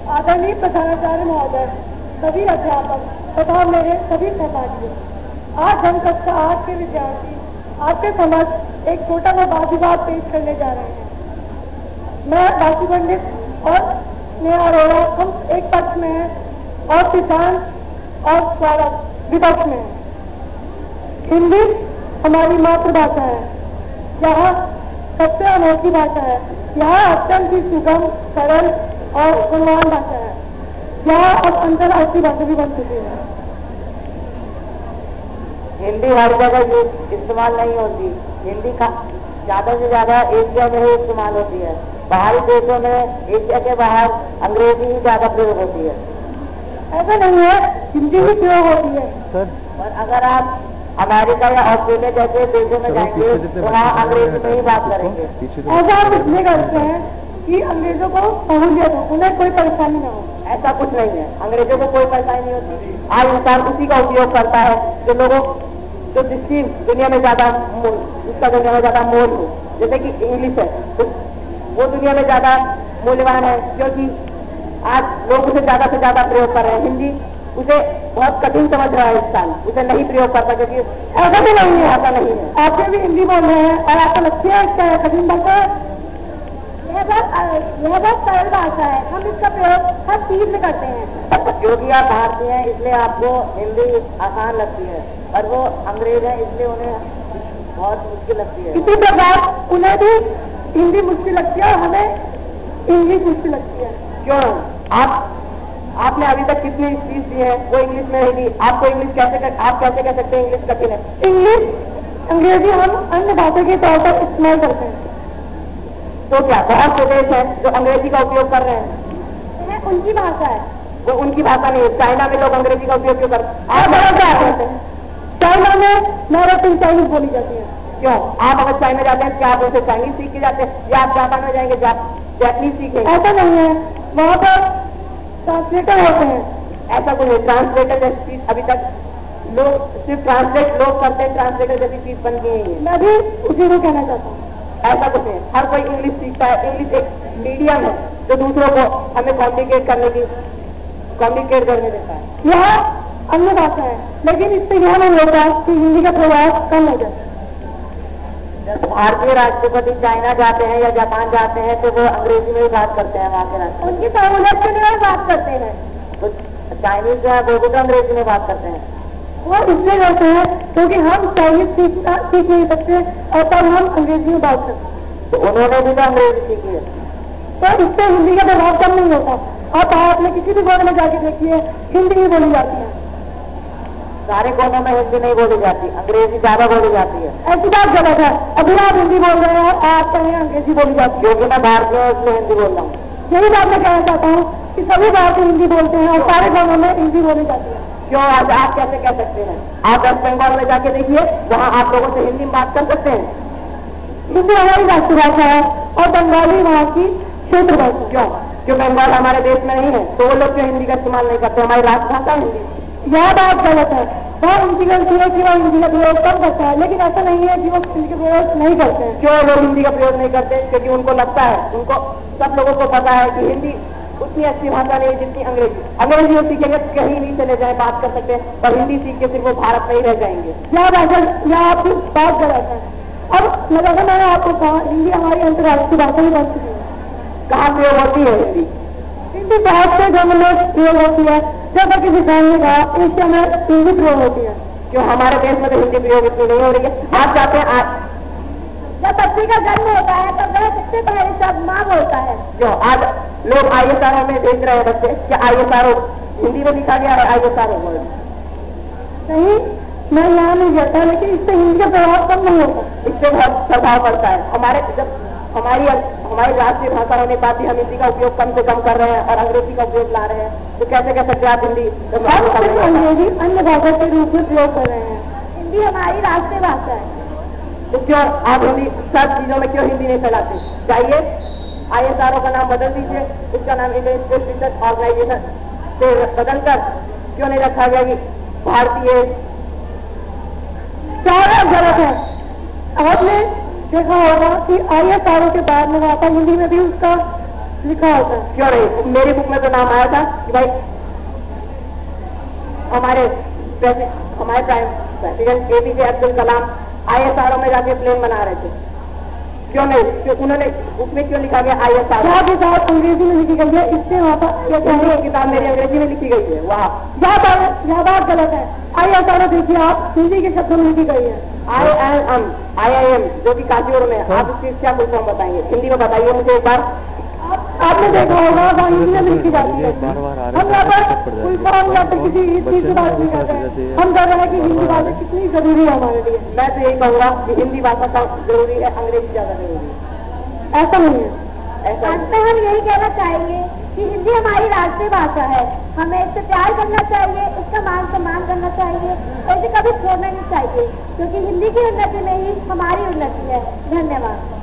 आदरणीय प्रधानाचार्य महोदय, सभी अध्यापक तथा मेरे सभी सहपाठियों, आज हम कक्षा 8 के विद्यार्थी आपके समक्ष एक छोटा सा वाद विवाद पेश करने जा रहे हैं। मैं बासु पंडित और स्नेहा अरोड़ा हम एक पक्ष में हैं और सिद्धांत और स्वागत विपक्ष में है। हिंदी हमारी मातृभाषा है, यहाँ सबसे अनोखी भाषा है, यहाँ अत्यंत ही सुगम, सरल और गुणवान भाषा है। यहाँ अब अंतर्राष्ट्रीय भाषा भी बन चुकी है। हिंदी हर जगह इस्तेमाल नहीं होती। हिंदी का ज्यादा से ज्यादा एशिया में ही इस्तेमाल होती है। बाहरी देशों में, एशिया के बाहर अंग्रेजी ही ज्यादा प्रयोग होती है। ऐसा नहीं है, हिंदी भी प्रयोग होती है सर। और अगर आप अमेरिका या ऑस्ट्रेलिया जैसे देशों में जाएंगे तो वहाँ अंग्रेजी में ही बात करेंगे। ऐसा आप इसलिए करते हैं कि अंग्रेजों को सहूलियत हो, उन्हें कोई परेशानी ना हो। ऐसा कुछ नहीं है, अंग्रेजों को कोई परेशानी नहीं होती। आज इंसान उसी का उपयोग करता है जो लोगों जो जिसकी दुनिया में ज्यादा उसका दुनिया में ज्यादा मोल हो। जैसे कि इंग्लिश है तो वो दुनिया में ज्यादा मूल्यवान है क्योंकि आज लोग उसे ज्यादा से ज्यादा प्रयोग कर रहे हैं। हिंदी उसे बहुत कठिन समझ रहा है इंसान, उसे नहीं प्रयोग करता क्योंकि ऐसा भी नहीं है। ऐसा नहीं है। आपसे भी हिंदी बोल रहे हैं और आपको लगती है क्या कठिन भाषा है? यह बहुत सरल भाषा है, हम इसका प्रयोग हर चीज में करते हैं। क्योंकि आप भारतीय हैं इसलिए आपको हिंदी आसान लगती है, और वो अंग्रेज हैं इसलिए उन्हें बहुत मुश्किल लगती है। इसी प्रकार उन्हें भी हिंदी मुश्किल लगती है और हमें इंग्लिश मुश्किल लगती है। क्यों? आपने अभी तक कितनी फीस दी है, वो इंग्लिश में दी। आपको इंग्लिश आप कैसे कह सकते हैं इंग्लिश कठिन है? इंग्लिश अंग्रेजी हम अन्य भाषा के तौर पर इस्तेमाल करते हैं। तो क्या बहुत से देश हैं जो अंग्रेजी का उपयोग कर रहे हैं? यह उनकी भाषा है। वो उनकी भाषा नहीं है। चाइना में लोग अंग्रेजी का उपयोग क्यों करते हैं? आप बड़ा क्या करते हैं? चाइना में मैराथन चाइनीज बोली जाती है। क्यों? आप अगर चाइना जाते हैं क्या आप उनसे चाइनीज सीख के जाते हैं या आप जापान में जाएंगे जापानीज सीखेंगे? ऐसा नहीं है, वहाँ पर ट्रांसलेटर होते हैं। ऐसा कुछ नहीं। ट्रांसलेटर जैसी चीज अभी तक लोग सिर्फ ट्रांसलेट लोग करते हैं, ट्रांसलेटर जैसी चीज बन गई है। मैं भी उसी को कहना चाहता हूँ। ऐसा कुछ नहीं। हर कोई इंग्लिश सीखता है। इंग्लिश एक मीडियम है जो दूसरों को हमें कम्युनिकेट करने देता है। यह अन्य भाषा है, लेकिन इससे यह नहीं होता कि हिंदी का प्रभाव कम हो जाए। जब भारतीय राष्ट्रपति चाइना जाते हैं या जापान जाते हैं तो वो अंग्रेजी में ही बात करते हैं। वहाँ के राष्ट्रपति उनकी सहूलियत के लिए बात करते हैं। तो चाइनीज जो है वो भी तो अंग्रेजी में बात करते हैं। वो इसलिए करते हैं क्योंकि हम चाइनीज सीख नहीं सकते और तब हम अंग्रेजी में बात करते हैं। तो उन्होंने भी तो अंग्रेजी सीखी है, तो इससे हिंदी का प्रभाव कम नहीं होता। आप भारत में किसी भी कोने में जाके देखिए, हिंदी ही बोली जाती है। सारे कोनों में हिंदी नहीं बोली जाती, अंग्रेजी ज्यादा बोली जाती है। ऐसी बात गलत है। अभी आप हिंदी बोल रहे हैं और आप कहें अंग्रेजी बोली जाती है। क्योंकि मैं भारतीय हूँ इसलिए हिंदी बोल रहा हूँ। यही बात मैं कहना चाहता हूँ कि सभी भारतीय हिंदी बोलते हैं और सारे कोनों में हिंदी बोली जाती है। क्यों? आज आप कैसे कह सकते हैं? आप वेस्ट बंगाल में जाके देखिए, वहाँ आप लोगों से हिंदी में बात कर सकते हैं। हिंदी हमारी राष्ट्रभाषा है और बंगाली वहाँ की क्षेत्र भाषा। क्यों? क्यों बंगाल हमारे देश में नहीं है तो वो लोग क्यों हिंदी का इस्तेमाल नहीं करते? हमारी राष्ट्रभाषा है हिंदी। यह बात गलत है। वह उनकी गलती है कि वह हिंदी का प्रयोग कम करता है, लेकिन ऐसा नहीं है कि वो हिंदी का प्रयोग नहीं करते हैं। क्यों लोग हिंदी का प्रयोग नहीं करते? क्योंकि उनको लगता है, उनको सब लोगों को पता है कि हिंदी उतनी अच्छी भाषा नहीं जितनी अंग्रेजी। अंग्रेजी वो सीखेंगे तो कहीं नहीं चले जाए, बात कर सकते हैं, और हिंदी सीख के सिर्फ वो भारत में ही रह जाएंगे। यह आपकी बात गलत है। अब जैसा मैंने आपको कहा, हिंदी हमारी अंतर्राष्ट्रीय भाषा ही बन चुकी है। कहाँ प्रयोग होती है हिंदी? हिंदी बहुत से जगह में प्रयोग होती है। जैसा कि विज्ञान ने कहा, एशिया में हिंदी प्रयोग होती है। क्यों हमारे देश में तो हिंदी प्रयोग इतनी नहीं हो रही है? आप चाहते हैं जब बच्चे का जन्म होता है तब वह सबसे पहले शब्द माँ बोलता है। क्यों आज लोग ISRO में देख रहे हैं बच्चे क्या ISRO हिंदी में लिखा गया है? ISRO नहीं, मैं यहाँ नहीं कहता, लेकिन इससे हिंदी का प्रभाव कम नहीं होता। इससे बहुत प्रभाव पड़ता है। हमारी राष्ट्रीय भाषा होने के बाद भी हम हिंदी का उपयोग कम से कम कर रहे हैं और अंग्रेजी का उपयोग ला रहे हैं, तो कैसे कह सकते हैं आप हिंदी अंग्रेजी अन्य भाषा के रूप में प्रयोग कर रहे हैं? हिंदी हमारी राष्ट्रीय भाषा है। तो क्यों आप हिंदी सब चीजों में क्यों हिंदी नहीं फैलाते? चाहिए ISRO का नाम बदल दीजिए, उसका नाम इंडियन स्पेस रिसर्च ऑर्गेनाइजेशन से बदलकर क्यों नहीं रखा गया कि भारतीय? सारा गलत है। आपने देखा होगा कि ISRO के बाद में वहाँ पर हिंदी में भी उसका लिखा होता है। क्यों नहीं? मेरी बुक में तो नाम आया था कि भाई हमारे prime president APJ Abdul Kalam ISRO में जाके प्लेन बना रहे थे। क्यों नहीं? क्यों उन्होंने बुक में क्यों लिखा गया ISRO? यहाँ किताब अंग्रेजी में लिखी गई है, इससे वहाँ पर किताब मेरी अंग्रेजी में लिखी गई है। वहाँ यह बात गलत है। ISRO देखिए आप, हिंदी के शब्दों में लिखी गई है। IIM जो कि काशीपुर में। आप इसकी क्या फुल फॉर्म बताएंगे? हिंदी में बताइए मुझे एक बार। आपने देखा होगा वहाँ हिंदी में लिखी जाती है। हम यहाँ पर फुल फॉर्म या फिर किसी इस चीज की बात नहीं कर रहे हैं। हम कह रहे हैं कि हिंदी भाषा कितनी जरूरी है हमारे लिए। मैं तो यही कहूँगा कि हिंदी भाषा का जरूरी है, अंग्रेजी ज्यादा जरूरी है। ऐसा नहीं है। अंत में हम यही कहना चाहेंगे कि हिंदी हमारी राष्ट्रीय भाषा है, हमें इससे प्यार करना चाहिए, इसका मान सम्मान करना चाहिए और इसे कभी छोड़ना नहीं चाहिए, क्योंकि हिंदी की उन्नति में ही हमारी उन्नति है। धन्यवाद।